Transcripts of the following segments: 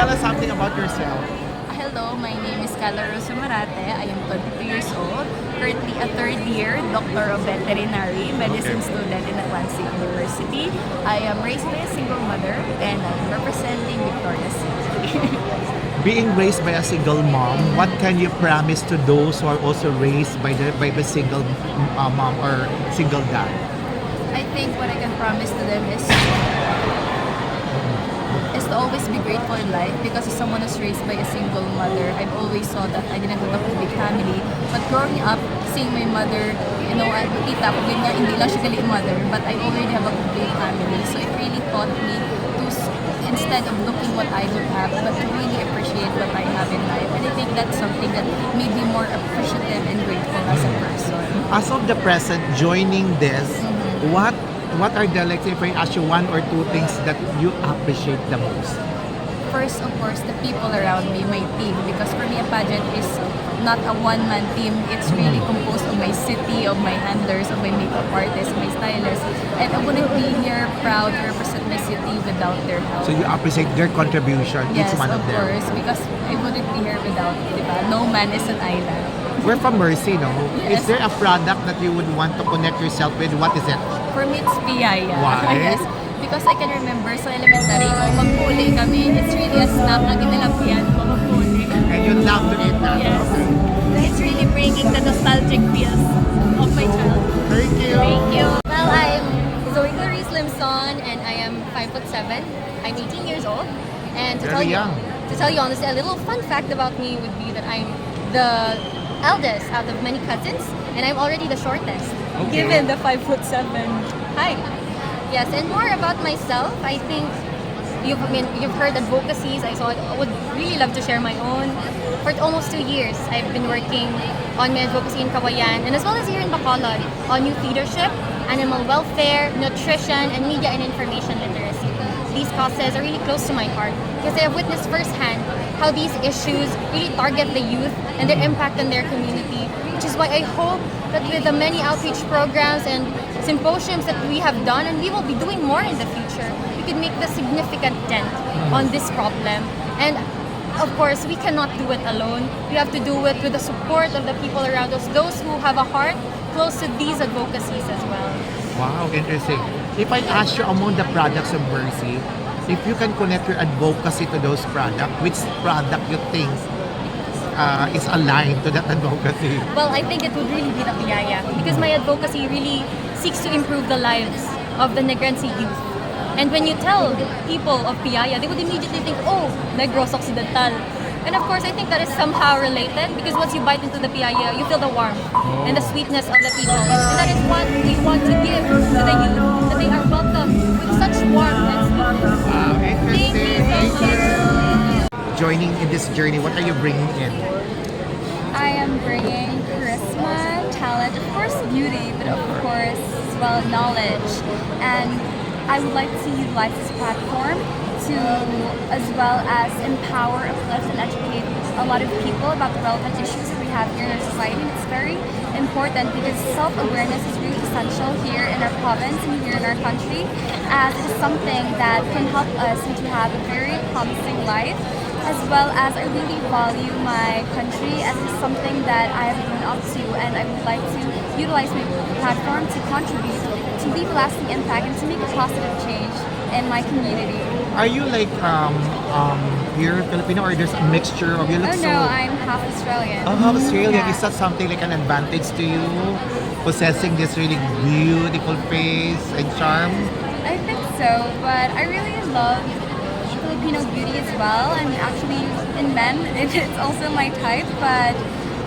Tell us something about yourself. Hello, my name is Carla Rosa Marate. I am 22 years old, currently a third year Doctor of Veterinary Medicine student in Atlantic University. I am raised by a single mother and I'm representing Victoria's Secret. Being raised by a single mom, what can you promise to those who are also raised by the single mom or single dad? I think what I can promise to them is to always be grateful in life because as someone who's raised by a single mother, I've always thought that I didn't have a complete family. But growing up, seeing my mother, tita ko, ganyan, hindi lang siya galing mother, but I already have a complete family. So it really taught me to, instead of looking what I don't have, but to really appreciate what I have in life. And I think that's something that made me more appreciative and grateful as a person. As of the present, joining this, what are the, like, if I ask you one or two things that you appreciate the most? First, of course, the people around me, my team, because for me, a pageant is not a one-man team. It's really composed of my city, of my handlers, of my makeup artists, my stylists, and I wouldn't be here proud to represent my city without their help. So you appreciate their contribution, Yes, each one of of them? course, because I wouldn't be here without, diba? No man is an island. We're from Mercy, no? Yes. Is there a product that you would want to connect yourself with? What is it? For me, it's piyaya. Why? Yes. Because I can remember sa elementary ko, magpuli kami. It's really a snack na ginalapian ko, magpuli. And you love to eat that? Yes. It's really bringing the nostalgic feels of my childhood. Thank you. Thank you. Well, I'm Zoe Clarice Limson and I am 5'7". I'm 18 years old. And Very young. to tell you honestly, a little fun fact about me would be that I'm the eldest out of many cousins and I'm already the shortest. Okay. Given the 5'7" height. Yes, and more about myself, I think you've heard advocacies. I would really love to share my own. For almost 2 years, I've been working on my advocacy in Kawayan and as well as here in Bacolod on youth leadership, animal welfare, nutrition, and media and information literacy. These causes are really close to my heart because I have witnessed firsthand how these issues really target the youth and their impact on their community, which is why I hope that with the many outreach programs and symposiums that we have done, and we will be doing more in the future, we could make the significant dent on this problem. And of course, we cannot do it alone. We have to do it with the support of the people around us, those who have a heart close to these advocacies as well. Wow, interesting. If I ask you among the products of Mercy, if you can connect your advocacy to those products, which product you think is aligned to that advocacy? Well, I think it would really be the piyaya because my advocacy really seeks to improve the lives of the Negrense youth. And when you tell people of piyaya, they would immediately think, oh, Negros Occidental. And of course, I think that is somehow related because once you bite into the piyaya, you feel the warmth and the sweetness of the people. And that is what we want to give to the youth, that they are welcome with such warmth and sweetness. Wow, Thank you so much. Joining in this journey, what are you bringing in? I am bringing charisma, talent, of course beauty, but of course as well knowledge. And I would like to utilize this platform to as well as empower, uplift, and educate a lot of people about the relevant issues that we have here in our society. It's very important because self-awareness is really essential here in our province and here in our country, as it is something that can help us to have a very promising life, as well as I really value my country as it's something that I have grown up to, and I would like to utilize my platform to contribute, to leave a lasting impact, and to make a positive change in my community. Are you like pure Filipino or there's a mixture of you? Look Oh no, I'm half Australian. Oh, half Australian. Yeah. Is that something like an advantage to you? Possessing this really beautiful face and charm? I think so, but I really love Filipino beauty as well, and actually in men it's also my type, but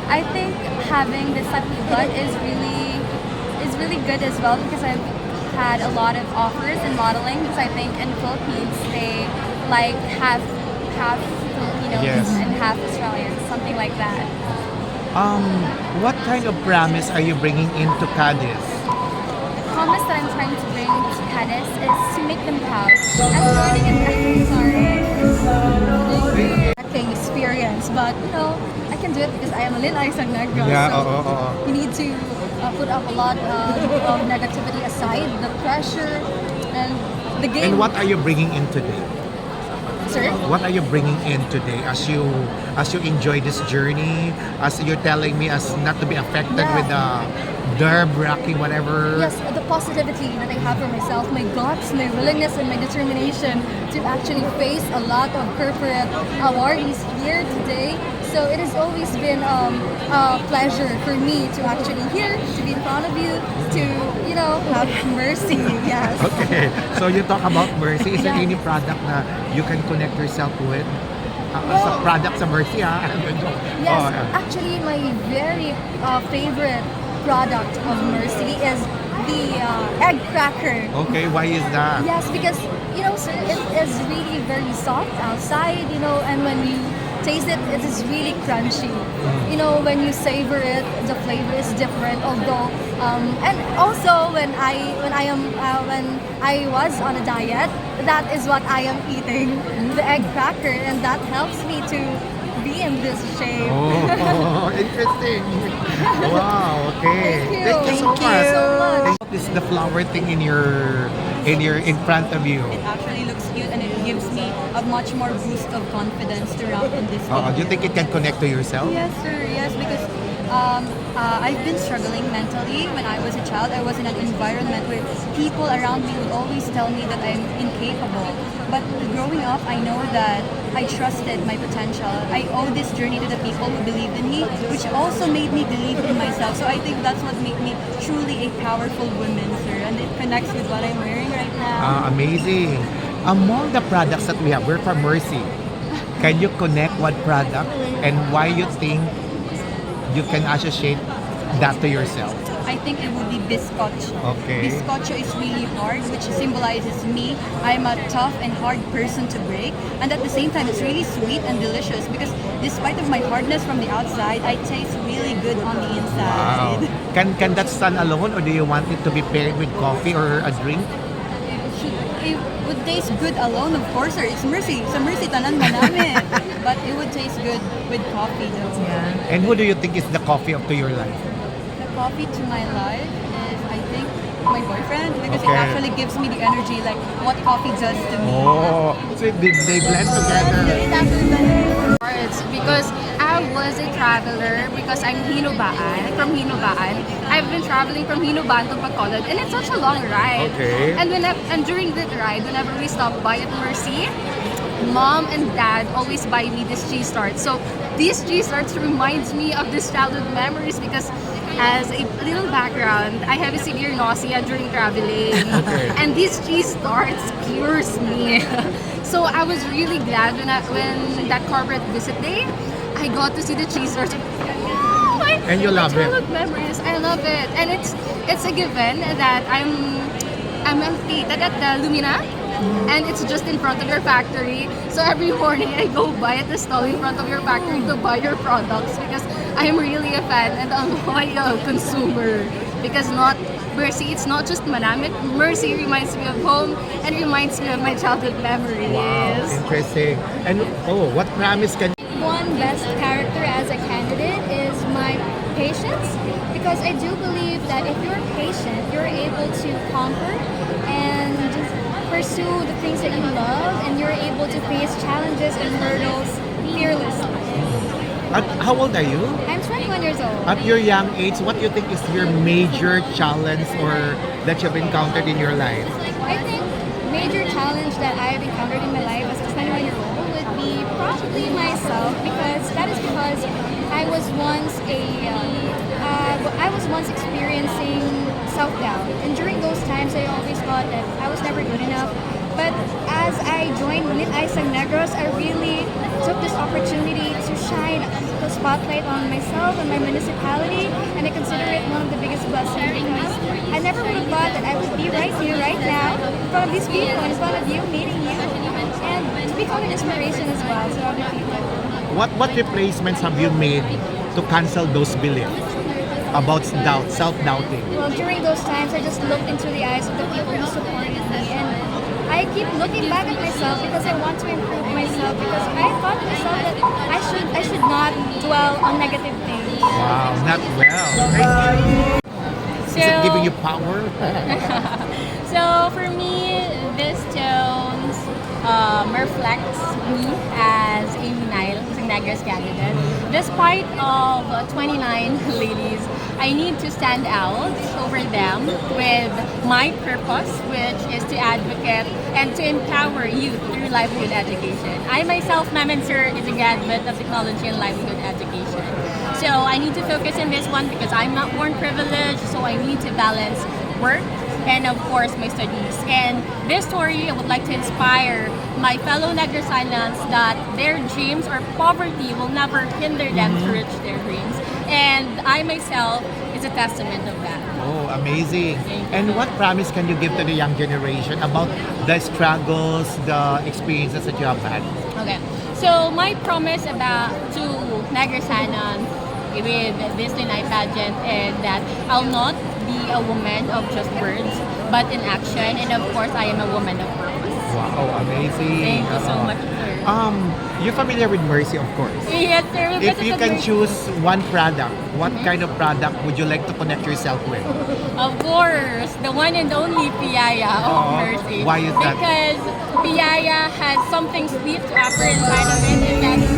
I think having this type of blood is really good as well because I've had a lot of offers in modeling because I think in Philippines they like half Filipinos Yes. and half Australians, something like that. What kind of promise are you bringing into Cadiz? The promise that I'm trying to bring to Cadiz is to make them proud. I'm learning and sorry. Acting experience, but I can do it because I am a Lin-ay Negros. Yeah, so you need to put up a lot of negativity aside, the pressure and the game. And what are you bringing in today? sir. What are you bringing in today as you enjoy this journey? As you're telling me, as not to be affected Yeah. with the nerve-wracking whatever. Yes, the positivity that I have for myself, my guts, my willingness, and my determination to actually face a lot of corporate awardees here today. So it has always been a pleasure for me to actually here, to be in front of you, to, you know, have mercy. Yes. Okay, so you talk about Mercy. Is there Yeah. any product na you can connect yourself with? As a product sa Mercy, ha? Yes, Oh, yeah. actually, my very favorite product of Mercy is the egg cracker. Okay, why is that? Yes, because you know, sir, it is really very soft outside, you know, and when you taste it, it is really crunchy. You know, when you savor it, the flavor is different. Although, and also when I was on a diet, that is what I am eating, the egg cracker, and that helps me to be in this shape. Oh, interesting. Wow, okay. Thank you. so Thank you so much. This is the flower thing in in front of you. It actually looks cute and it gives me a much more boost of confidence to rap in this Do you think it can connect to yourself? Yes, sir. Yes, because I've been struggling mentally when I was a child. I was in an environment where people around me would always tell me that I'm incapable. But growing up, I know that I trusted my potential. I owe this journey to the people who believed in me, which also made me believe in myself. So I think that's what made me truly a powerful woman, sir. And it connects with what I'm wearing right now. Amazing. Among the products that we have, we're from Mercy. Can you connect what product and why you think you can associate that to yourself? I think it would be bizcocho. Okay. Bizcocho is really hard, which symbolizes me. I'm a tough and hard person to break. And at the same time, it's really sweet and delicious because despite of my hardness from the outside, I taste really good on the Wow. inside. Can that stand alone or do you want it to be paired with coffee or a drink? It would taste good alone, of course, sir. It's Mercy. Sa Mercy, tanan man namin. But it would taste good with coffee, though. And who do you think is the coffee up to your life? The coffee to my life is, I think, my boyfriend because Okay. it actually gives me the energy like what coffee does to me. Oh, so they blend together. It's because I was a traveler because I'm Hinubaan, from Hinubaan. I've been traveling from Hinubaan to Bacolod and it's such a long ride. Okay. And during that ride, whenever we stop by at Mercy, Mom and Dad always buy me this cheese tarts. So these cheese tarts reminds me of this childhood memories because as a little background, I have a severe nausea during traveling. Okay. And these cheese tarts cures me. So I was really glad when that corporate visit day, I got to see the cheese tarts. And you love it. Childhood memories. I love it. And it's a given that I'm located at the Lumina. And it's just in front of your factory. So every morning I go by at the stall in front of your factory to buy your products because I'm really a fan and a loyal consumer. Because Mercy, it's not just Manamit. Mercy reminds me of home and reminds me of my childhood memories. Wow, interesting. And what promise can One best character as a candidate is my patience, because I do believe that if you're patient, you're able to conquer and pursue the things that you love, and you're able to face challenges and hurdles fearlessly. how old are you? I'm 21 years old. At your young age, what do you think is your major challenge or that you've encountered in your life? I think major challenge that I've encountered in my life as a 21-year-old would be probably myself, because I was once experiencing self-doubt, and during those times I always thought that I was never good enough. But as I joined Lin-ay Negros, I really took this opportunity to shine the spotlight on myself and my municipality, and I consider it one of the biggest blessings because I never would have thought that I would be right here, right now, in front of these people, in front of you, meeting you, and to become an inspiration as well to other people. What replacements have you made to cancel those beliefs about doubt, self-doubting? Well, during those times, I just looked into the eyes of the people who supported me, and I keep looking back at myself because I want to improve myself, because I thought to myself that I should not dwell on negative things. Wow, not well. Thank you. Is it giving you power? So for me, these tones reflects me as a Nile, isang Negros candidate. Despite of 29 ladies, I need to stand out over them with my purpose, which is to advocate and to empower youth through livelihood education. I myself, ma'am and sir, is a graduate of technology and livelihood education. So I need to focus on this one because I'm not born privileged, so I need to balance work and of course my studies. And this story, I would like to inspire my fellow Negros Occidentals that their dreams or poverty will never hinder them to reach their dreams. And I myself is a testament of that. Oh, amazing. Thank you. And what promise can you give to the young generation about the struggles, the experiences that you have had? Okay. So my promise about to Negros Occidental with this Lin-ay pageant is that I'll not be a woman of just words, but in action. And of course, I am a woman of purpose. Wow, amazing. Thank you so much, sir. You're familiar with Mercy, of course. Yes, sir. If Because you it's can a- choose one product, what kind of product would you like to connect yourself with? Of course, the one and only Piaya of Oh, Mercy. why is that? Because Piaya has something sweet to offer inside of it, and that's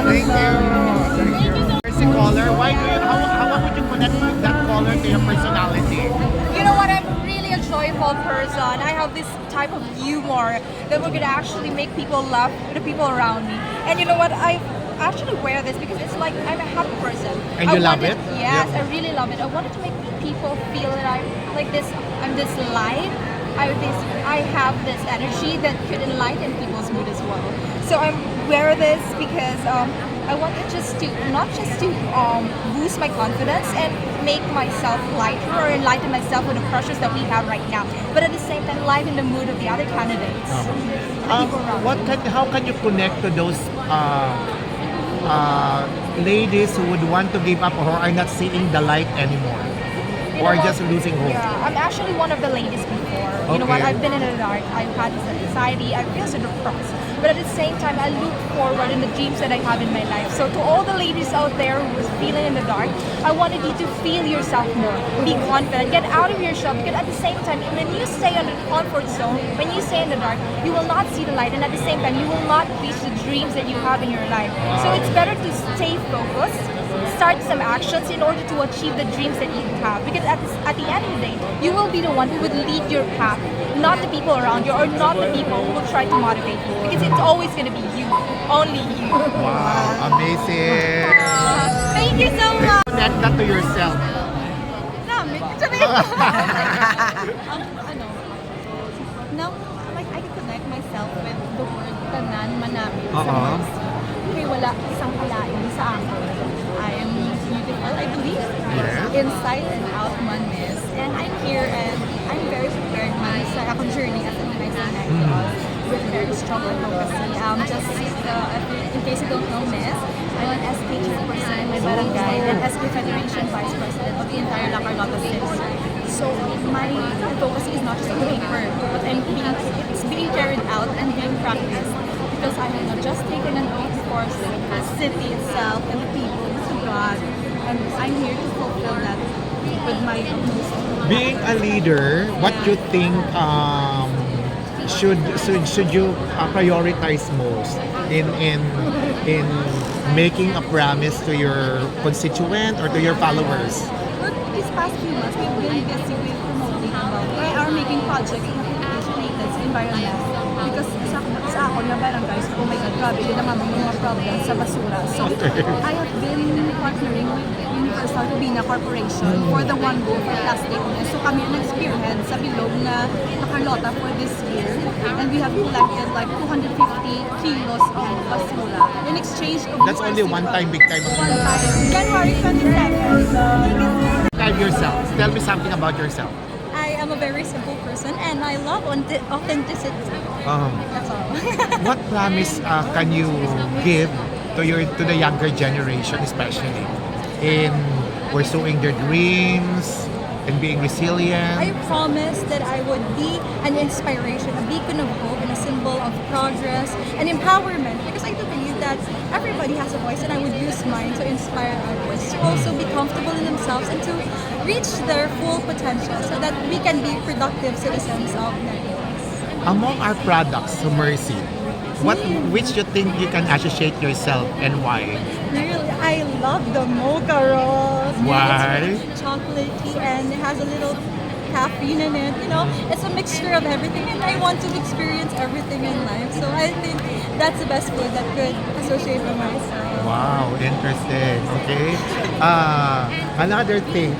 Thank you so much. Mercy color, why do you, how would you connect that color to your personality? You know what? I'm really a joyful person. I have this type of humor that we're gonna actually make people laugh, the people around me. And you know what? I actually wear this because it's like I'm a happy person. And you love it? Yes, Yeah. I really love it. I wanted to make people feel that I'm like this. I'm this light. I have this energy that could enlighten people's mood as well. So I wear this because I want it just to not just to boost my confidence and make myself lighter or enlighten myself with the pressures that we have right now, but at the same time lighten the mood of the other candidates. People around. How can you connect to those ladies who would want to give up or are not seeing the light anymore? You Or know what? just losing hope? Yeah, I'm actually one of the ladies before. You know what? Okay. I've been in the dark. I've had anxiety. I feel so depressed. But at the same time, I look forward in the dreams that I have in my life. So to all the ladies out there who's feeling in the dark, I wanted you to feel yourself more. Be confident. Get out of your shell. Because at the same time, when you stay on the comfort zone, when you stay in the dark, you will not see the light. And at the same time, you will not reach the dreams that you have in your life. So it's better to stay focused. Start some actions in order to achieve the dreams that you have. Because at the end of the day, you will be the one who would lead your path, not the people around you or not the people who will try to motivate you. Because it's always going to be you, only you. Wow, amazing. Thank you so much. Connect that to yourself. Now, like I can connect myself with the word tanan manami sa Uh-uh. voice. Kaya wala isang kalain sa akin. I am beautiful, I believe. Yes. Inside and out man is. And I'm here and I'm very prepared man sa akong journey as an Negros with very strong advocacy. In case you don't know, Miss, I'm an SK chairperson in my barangay and SK Federation Vice President of the entire La Carlota City. So my advocacy is not just on paper, but it's being carried out and being practiced because I have not just taken an oath before the city itself and the people to God, and I'm here to fulfill that with my most. Being a leader, what you think should you prioritize most in making a promise to your constituent or to your followers? Well, these past few months, we've been busy with promoting about, we are making projects in related sa environment. Because sa ako na barangay, so, oh my God, grabe, yun ang mga problems sa basura. So, I have been partnering with Universal Rubina Corporation for the One Goal for Plastic. So, kami ang nag-spearhead sa bilog na Carlota for this year. And we have collected like 250 kilos of basura in exchange of That's only one time, big time. one time. January 22nd. Describe yourself. Tell me something about yourself. I am a very simple person and I love authenticity. That's all. What promise can you give to the younger generation, especially in pursuing their dreams and being resilient? I promised that I would be an inspiration, a beacon of hope, and a symbol of progress and empowerment. Because I do believe that everybody has a voice, and I would use mine to inspire others to also be comfortable in themselves and to reach their full potential, so that we can be productive citizens of Negros. Among our products, so Mercy, which you think you can associate yourself and why? Really, I love the mocha rolls. Why? It's chocolatey and it has a little caffeine in it. You know, it's a mixture of everything, and I want to experience everything in life. So I think that's the best food that could associate with myself. Wow, interesting. Okay. Another thing,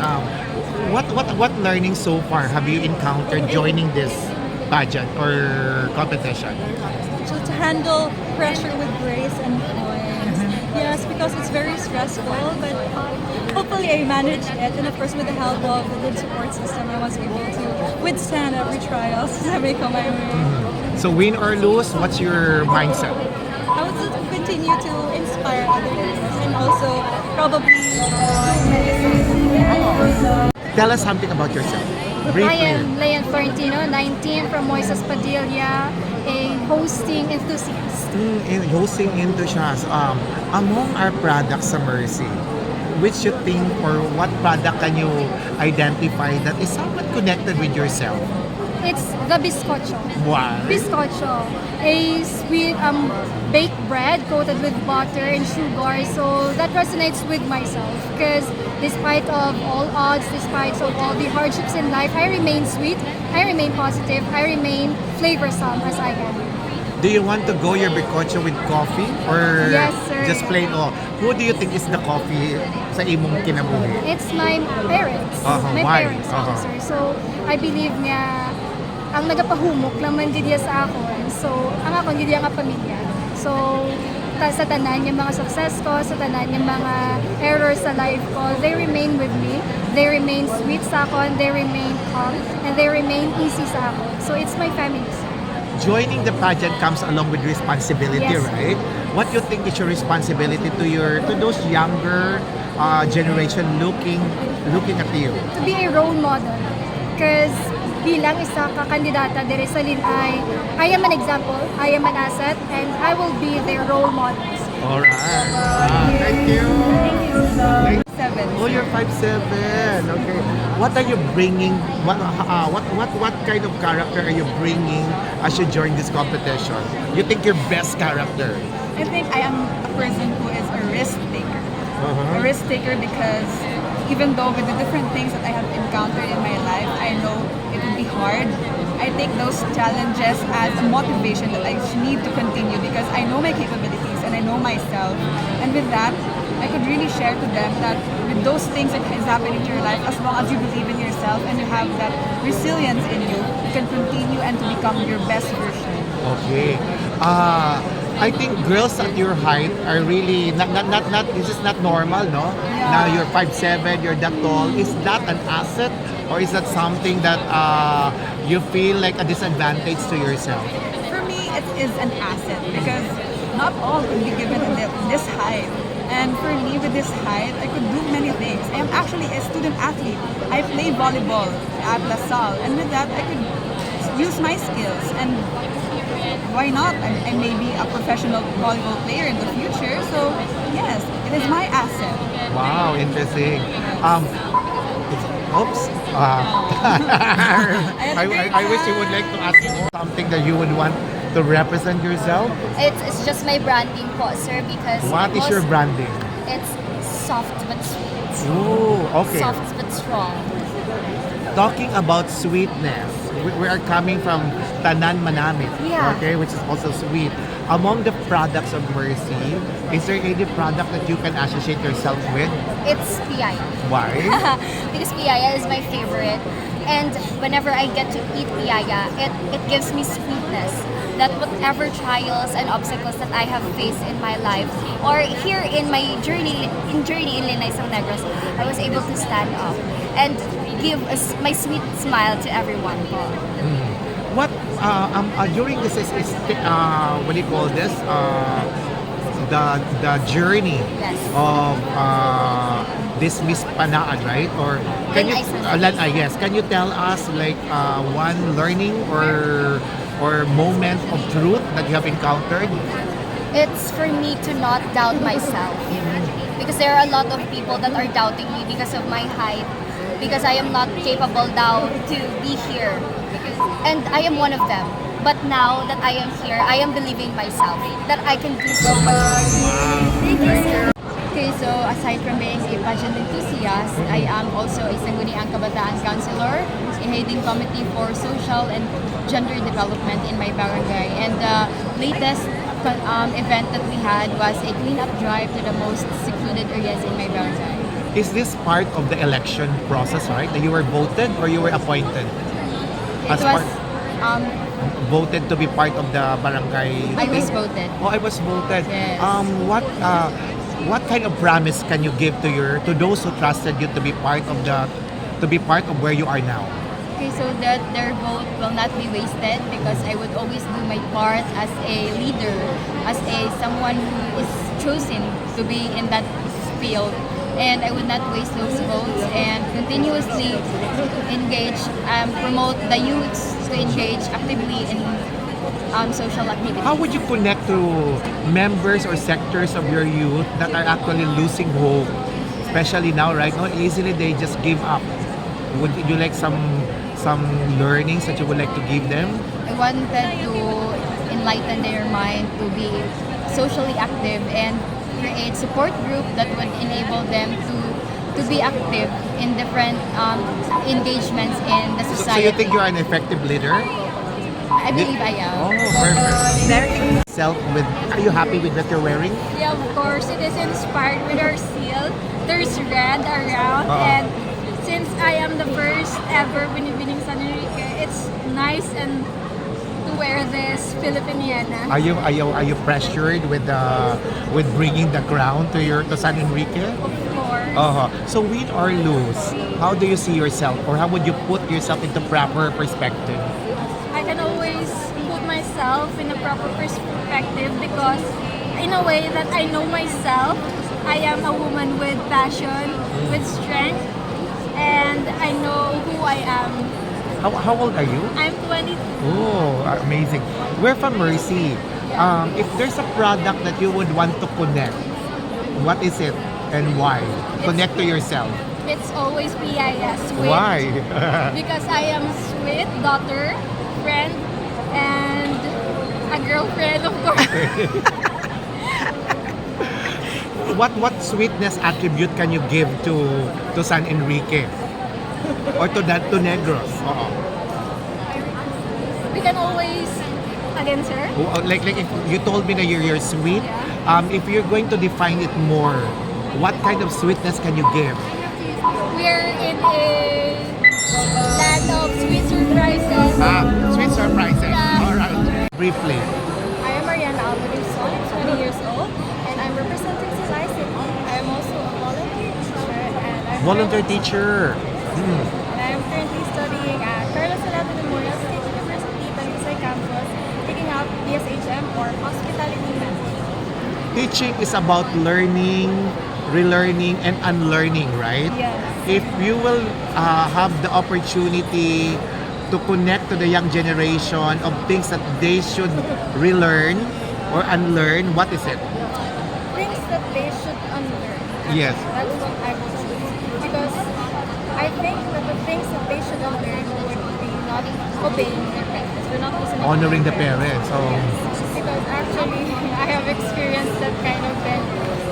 what learning so far have you encountered joining this pageant or competition? So to handle pressure with grace and poise. Yes, because it's very stressful, but hopefully I managed it. And of course, with the help of the good support system, I was able to withstand every trial that may come my way. So win or lose, what's your mindset? I would just continue to inspire others and also probably do many things. Tell us something about yourself. Briefly. I am Leon Florentino, 19, from Moises Padilla, a hosting enthusiast. In hosting enthusiast, among our products sa Mercy, which you think or what product can you identify that is somewhat connected with yourself? It's the bizcocho. Why? Bizcocho, a sweet baked bread coated with butter and sugar. So that resonates with myself because despite of all odds, despite of all the hardships in life, I remain sweet, I remain positive, I remain flavorsome as I am. Do you want to go your bizcocho with coffee or Yes, sir. just plain? Oh, who do you think is the coffee sa imong kinabuhi? It's my parents. My why? parents, sir. So I believe nga ang nagapahumok lang man gid sa akon. So ang akon gid nga pamilya. So sa tanan yung mga success ko, sa tanan yung mga errors sa life ko, they remain with me. They remain sweet sa akon, they remain calm, and they remain easy sa akon. So it's my family, sir. Joining the pageant comes along with responsibility, Yes. right? What you think is your responsibility to those younger generation looking at you? To be a role model. Because bilang isa ka kandidata diri sa Lin-ay, I am an example, I am an asset, and I will be their role models. All right. Thank you. Seven. Oh, you're 5'7". Okay. What are you bringing? What kind of character are you bringing as you join this competition? You think your best character? I think I am a person who is a risk taker. A risk taker because even though with the different things that I have encountered in my life, I know it would be hard. I take those challenges as a motivation that I need to continue because I know my capabilities and I know myself. And with that, I could really share to them that with those things that is happening in your life, as long as you believe in yourself and you have that resilience in you, you can continue and to become your best version. Okay. I think girls at your height are really not this is not normal, no? Yeah. Now you're 5'7", you're that tall. Is that an asset or is that something that you feel like a disadvantage to yourself? For me, it is an asset because not all can be given in this height. And for me, with this height, I could do many things. I am actually a student athlete. I play volleyball at La Salle, and with that, I could use my skills. And why not? I may be a professional volleyball player in the future. So yes, it is my asset. Wow, interesting. Oops. I wish you would like to ask more something that you would want to represent yourself. It's just my branding po, sir, because What is your branding? it's soft but sweet. Ooh, okay. Soft but strong. Talking about sweetness, we are coming from Tanan Manamit, Yeah. okay, which is also sweet. Among the products of Mercy, is there any product that you can associate yourself with? It's piyaya. Why? Because piyaya is my favorite. And whenever I get to eat piyaya, it gives me sweetness. That whatever trials and obstacles that I have faced in my life, or here in my journey in Lin-ay sa Negros, I was able to stand up and give my sweet smile to everyone po. What during this is what do you call this? The journey Yes. of this Miss Pana-ad, right? Or can you Lin-ay. Lin-ay, yes? Can you tell us like one learning or moment of truth that you have encountered? It's for me to not doubt myself. Because there are a lot of people that are doubting me because of my height, because I am not capable now to be here. And I am one of them. But now that I am here, I am believing myself that I can do so much. Thank you, sir. Okay, so aside from being a pageant enthusiast, I am also a Sangguniang Kabataan Counselor, a heading committee for social and gender development in my barangay. And the latest event that we had was a cleanup drive to the most secluded areas in my barangay. Is this part of the election process, right? That you were voted or you were appointed? It was, Voted to be part of the barangay? I was voted. Oh, I was voted. Yes. What kind of promise can you give to those who trusted you to be part of where you are now? Okay, so that their vote will not be wasted because I would always do my part as a leader, as someone who is chosen to be in that field. And I would not waste those votes and continuously engage, promote the youths to engage actively in social activities. How would you connect to members or sectors of your youth that are actually losing hope, especially now, right now? Easily they just give up. Would you like some learnings that you would like to give them? I wanted to enlighten their mind to be socially active and create support group that would enable them to be active in different engagements in the So society. you think you're an effective leader? I believe I am. Oh, perfect. Are you happy with what you're wearing? Yeah, of course, it is inspired with our seal. There's red around, and since I am the first ever Binibining San Enrique, it's nice and to wear this Filipiniana. Are you pressured with bringing the crown to San Enrique? Of course. So win or lose, how do you see yourself, or how would you put yourself into proper perspective? I can always put myself in a proper perspective because in a way that I know myself, I am a woman with passion, with strength, and I know who I am. How old are you? I'm 22. Oh, amazing. We're from Mercy. If there's a product that you would want to connect, what is it and why? Connect to yourself. It's always PIS. Sweet. Why? Because I am sweet, daughter, friend, and a girlfriend, of course. What sweetness attribute can you give to San Enrique or to Negros? We can always, again, sir? Like if you told me that you're sweet, if you're going to define it more, what kind of sweetness can you give? We're in a land of sweet surprises. Sweet surprises. Yeah. All right. Briefly. I am Mariana Alvarez, I'm 20 years old, and I'm representing Silay City. I am also a volunteer teacher, and Volunteer teacher. And I am currently studying at Carlos Salado Memorial State University, Talisay campus, taking up BSHM or Hospitality Management. Teaching is about learning, relearning, and unlearning, right? Yes. If you will have the opportunity to connect to the young generation of things that they should relearn or unlearn, what is it? Things that they should unlearn. Yes. That's what I would choose. Because I think that the things that they should unlearn would be not obeying their parents. We're not listening Honoring to the their parents. Oh. Because actually, I have experienced that kind of thing.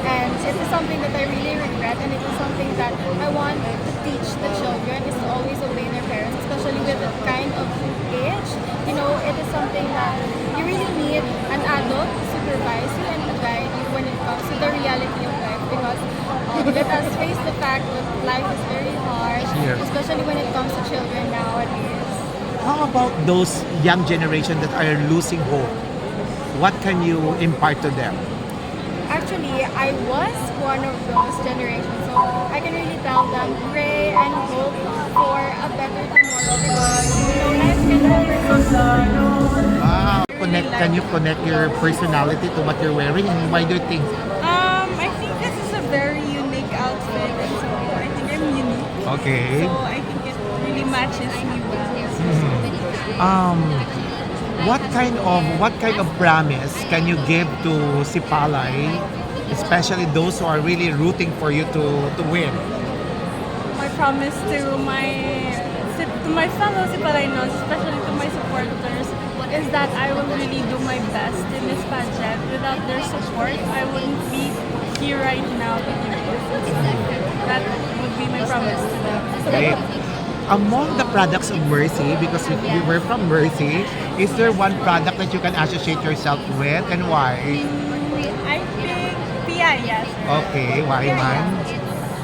And it is something that I really regret, and it is something that I want to teach the children is to always obey their parents, especially with that kind of age. You know, it is something that you really need an adult to supervise you and to guide you when it comes to the reality of life. Because let us face the fact that life is very hard, Yes. especially when it comes to children nowadays. How about those young generation that are losing hope? What can you impart to them? Actually, I was one of those generations, so I can really tell them pray and hope for a better tomorrow because you know life can never come. Wow. Can you connect your personality to what you're wearing, and why do you think? I think this is a very unique outfit, and so I think I'm unique. Okay. So I think it really matches me well. What kind of promise can you give to Sipalay, especially those who are really rooting for you to win? My promise to my fellow Sipalaynos, especially to my supporters, is that I will really do my best in this pageant. Without their support, I wouldn't be here right now with you. That would be my promise to them. Great. Among the products of Mercy, because we were from Mercy, is there one product that you can associate yourself with and why? I think Pia, yes. Okay, why man?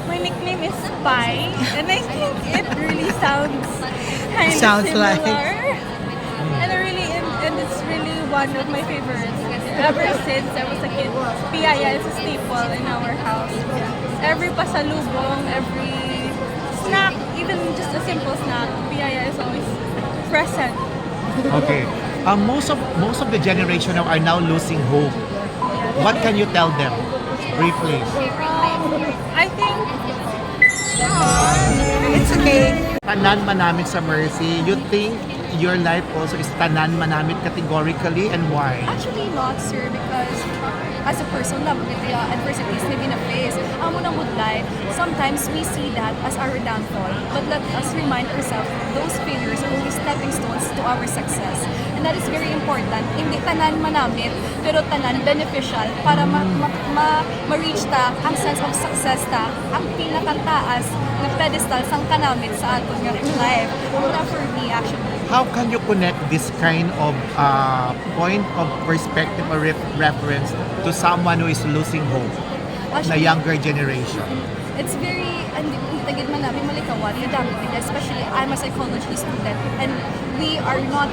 My nickname is Spy, and I think it really sounds kind Sounds of similar. like- And it's really one of my favorites. Ever since I was a kid, Pia is a staple in our house. Every pasalubong, every snack, even just a simple snack, Pia is always present. Okay. Most of the generation now are now losing hope. What can you tell them briefly? I think It's okay. Tanan manamit sa Mercy. You think your life also is tanan manamit categorically and why? Actually not, sir, because as a person na with the adversities na gina-face, ang unang would lie, sometimes we see that as our downfall. But let us remind ourselves, those failures are only stepping stones to our success. And that is very important. Hindi tanan manamit, pero tanan beneficial para ma-reach ta ang sense of success ta, ang pinakataas na pedestal sang kanamit sa aton nga life. Una for me, actually. How can you connect this kind of point of perspective or reference to someone who is losing hope, na younger generation? It's very, and tagid man namin malikawan, especially I'm a psychology student, and we are not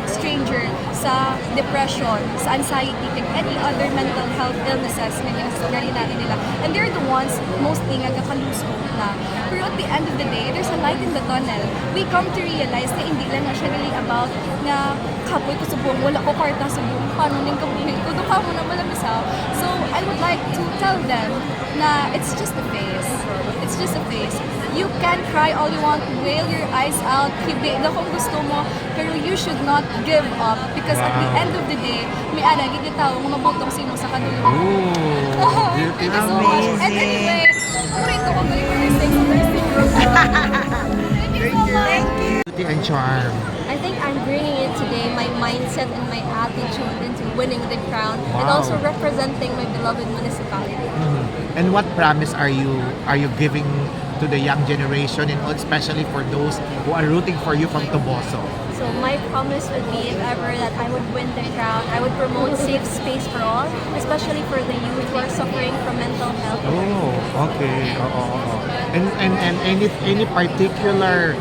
stranger sa depression, sa anxiety, and any other mental health illnesses na ginagalinaan nila. And they're the ones mostly nga kakalose hope na. Pero at the end of the day, there's a light in the tunnel. We come to realize na hindi lang na siya really about na kapoy ko sa buong, wala ko kwarta sa buong, paano ning kabuhin ko, doon ka mo na malamisaw. So I would like to tell them na it's just a phase. It's just a phase. You can cry all you want, wail your eyes out, hibig na kung gusto mo, pero you should not give up because at the end of the day, may ara, gigitaw, mga butong sino sa kanila. Ooh, Thank you so much. And anyway, kurin ko kung galing na sing Thank you so much. Beauty and charm. I think I'm bringing in today my mindset and my attitude into winning the crown and Wow. also representing my beloved municipality. And what promise are you giving to the young generation and especially for those who are rooting for you from Toboso? So my promise would be if ever that I would win the crown, I would promote safe space for all, especially for the youth who are suffering from mental health. Oh, okay. And any particular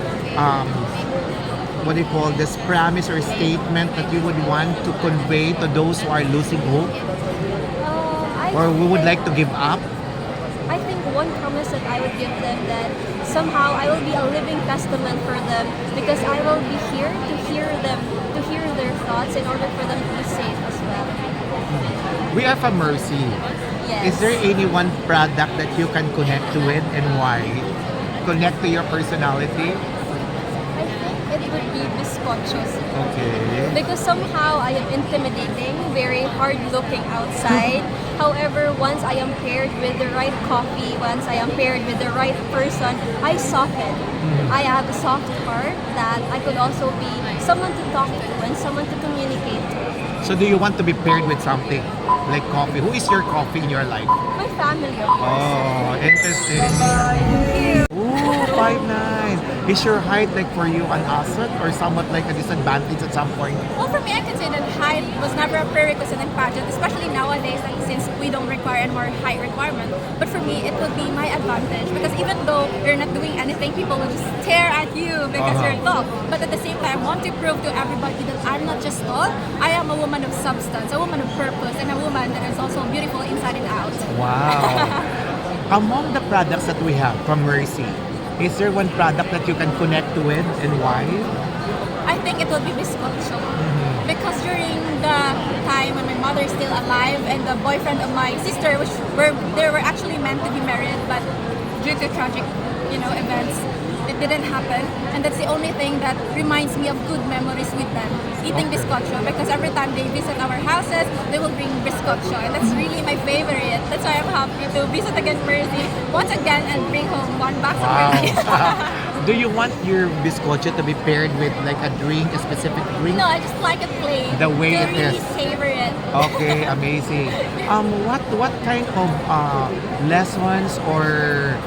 what do you call this promise or statement that you would want to convey to those who are losing hope or who would like to give up? I think one promise that I would give them that somehow I will be a living testament for them because I will be here to hear them, to hear their thoughts in order for them to be safe as well. We are from Mercy. Yes. Is there any one product that you can connect to it and why? Connect to your personality? I think it would be bizcochos. Okay. Because somehow I am intimidating, very hard looking outside. However, once I am paired with the right coffee, once I am paired with the right person, I soften. I have a soft heart that I could also be someone to talk to and someone to communicate to. So do you want to be paired with something like coffee? Who is your coffee in your life? My family, of course. Oh, interesting. Ooh, 5'9". Is your height like for you an asset or somewhat like a disadvantage at some point? Well, for me, I can say that height was never a prerequisite in pageant, especially nowadays, like, since we don't require any more height requirement. But for me, it would be my advantage because even though you're not doing anything, people will just stare at you because you're tall. But at the same time, I want to prove to everybody that I'm not just tall. I am a woman of substance, a woman of purpose, and a woman that is also beautiful inside and out. Wow. Among the products that we have from Mercy, is there one product that you can connect to it and why? I think it will be bizcocho. Because during the time when my mother is still alive and the boyfriend of my sister, they were actually meant to be married, but due to tragic, events, it didn't happen. And that's the only thing that reminds me of good memories with them, eating bizcocho. Because every time they visit our houses, they will bring bizcocho, and that's really my favorite. That's why I'm happy to visit again Mercy once again and bring home one box of Mercy. Do you want your bizcocho to be paired with like a drink, a specific drink? No, I just like it plain. The way to it really is. savor it. Okay, amazing. What kind of lessons or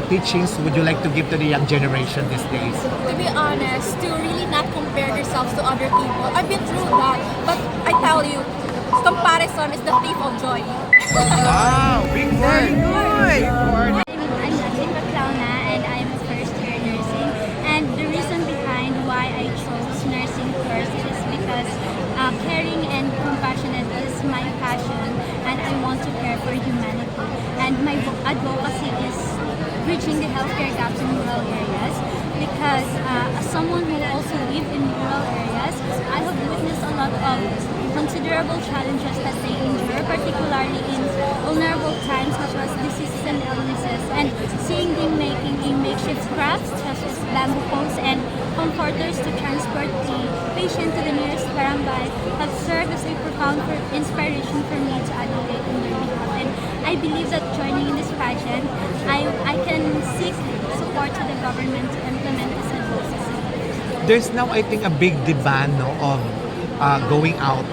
teachings would you like to give to the young generation these days? To be honest, to really not compare yourselves to other people. I've been through that, but I tell you, comparison is the thief of joy. Wow, big word. I'm Nassim Baclauna and I'm a first year nursing. And the reason behind why I chose nursing course is because caring and compassionate is my passion and I want to care for humanity. And my advocacy is bridging the healthcare gaps in rural areas because as someone who also live in rural areas, I have witnessed a lot of considerable challenges that they endure, particularly in vulnerable times such as diseases and illnesses. And seeing them making a makeshift crafts such as bamboo poles and comforters to transport the patient to the nearest barangay have served as a profound inspiration for me to advocate on their behalf. And I believe that joining in this pageant, I can seek support to the government to implement this advocacy. There's now, I think, a big demand no, of going out,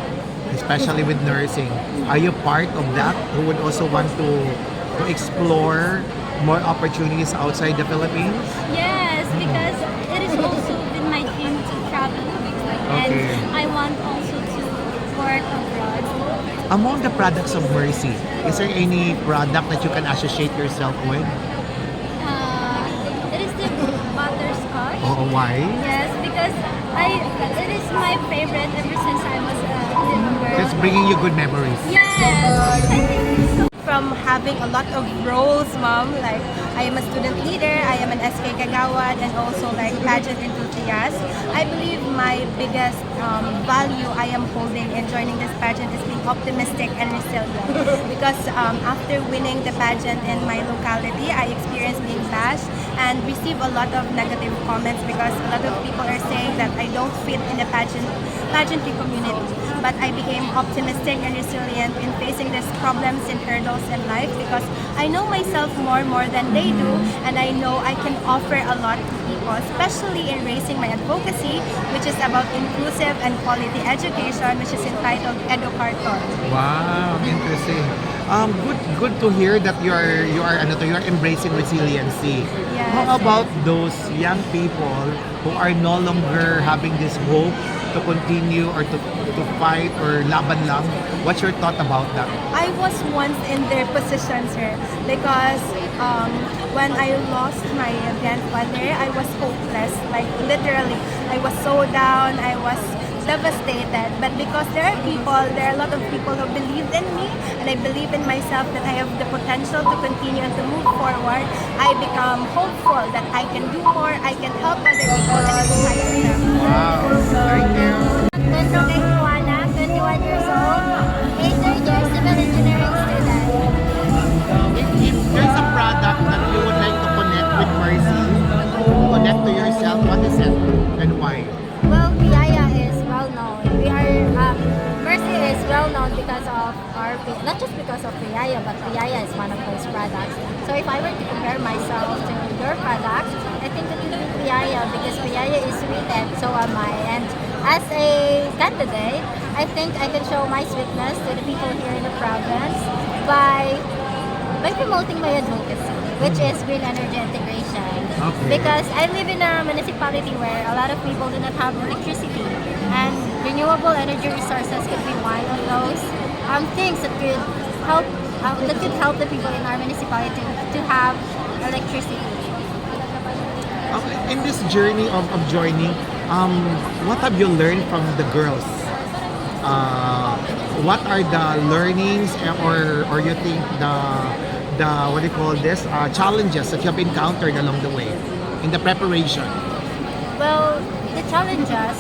especially with nursing. Are you part of that? Who would also want to explore more opportunities outside the Philippines? Yes, because it is also been my dream to travel and Okay. I want also to work abroad. Among the products of Mercy, is there any product that you can associate yourself with? It is the butterscotch. Or why? Yes, because it is my favorite ever since I was a little girl. It's bringing you good memories. Yes. From having a lot of roles, mom, like I am a student leader, I am an SK Kagawad, and also like pageant enthusiast. I believe my biggest value I am holding in joining this pageant is being optimistic and resilient. Because after winning the pageant in my locality, I experienced being bashed and receive a lot of negative comments because a lot of people are saying that I don't fit in the pageantry community. But I became optimistic and resilient in facing these problems and hurdles in life because I know myself more than they do, and I know I can offer a lot to people, especially in raising my advocacy, which is about inclusive and quality education, which is entitled Educarton. Wow, interesting. Good to hear that you are embracing resiliency. Yes. How about those young people who are no longer having this hope to continue or to fight or laban lang? What's your thought about that? I was once in their position, sir, because when I lost my grandfather, I was hopeless, like literally. I was so down, I was devastated. But because there are a lot of people who believed in me, and I believe in myself that I have the potential to continue and to move forward, I become hopeful that I can do more, I can help other people and inspire them. Wow, thank you. Pedro kay Juana, 21 years old, a third year civil engineering student. If there's a product that you would like to connect with Mercy, connect to yourself, what is it and why? Well, Piyaya is well known. Mercy is well known because of not just because of Piyaya, but Piyaya is one of those products. So if I were to compare myself to your products, I think it would be Piyaya because Piyaya is sweet and so am I. And as a candidate, I think I can show my sweetness to the people here in the province by promoting my advocacy, which is green energy integration. Okay. Because I live in a municipality where a lot of people do not have electricity, and renewable energy resources could be one of those things that could help the people in our municipality to have electricity. In this journey of joining, what have you learned from the girls? What are the learnings or you think the what do you call this challenges that you have encountered along the way in the preparation? Well, the challenges,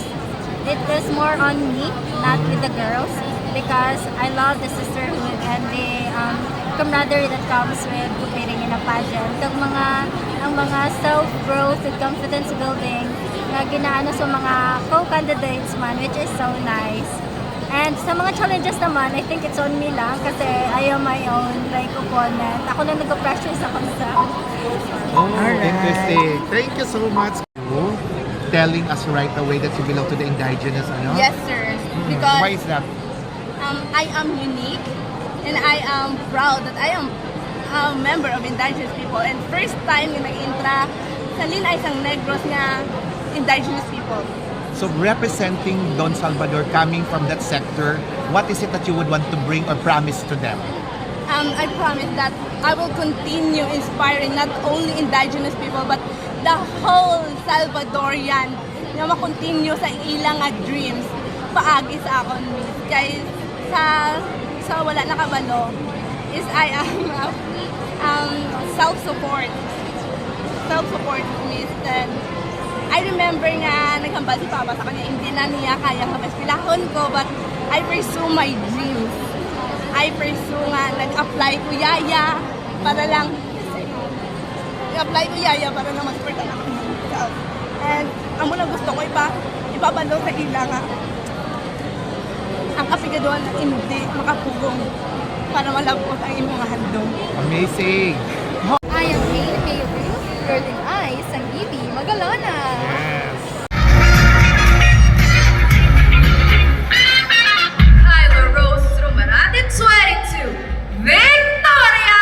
it is more on me, not with the girls, because I love the sisterhood and the camaraderie that comes with competing in a pageant. Ang mga self-growth and confidence building na ginaano sa mga co-candidates man, which is so nice. And sa mga challenges naman, I think it's on me lang kasi I am my own opponent. Ako na nag-pressure sa kanila. Oh, interesting. Thank you so much. telling us right away that you belong to the indigenous, ano? Yes, sir. Why Because is that? I am unique and I am proud that I am a member of indigenous people. And first time yung nag-intra sa Lin-ay sang Negros nga indigenous people. So representing Don Salvador, coming from that sector, what is it that you would want to bring or promise to them? I promise that I will continue inspiring not only indigenous people but the whole Salvadorian na makontinue sa ilang nga dreams paagi sa akon, miss. Kaya sa wala nakabalo is I am self-support, miss. And I remember nga naghambal si Papa sa kanya, hindi na niya kaya kapaspilahon ko, but I pursue my dreams. I pursue nga, nag-apply ko yaya para lang mag-support ang ako myself. And ang muna gusto ko ipabalo sa ila nga ang kapigaduhan na hindi makapugong para malabot ang imong handong. Amazing! I am May Ruth, Girl in Eyes, ang Ibi, Magalona. Yes! Kyla Rose Rumarate 22, Victoria!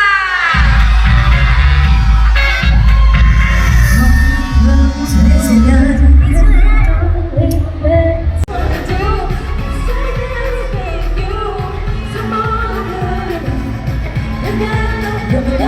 You're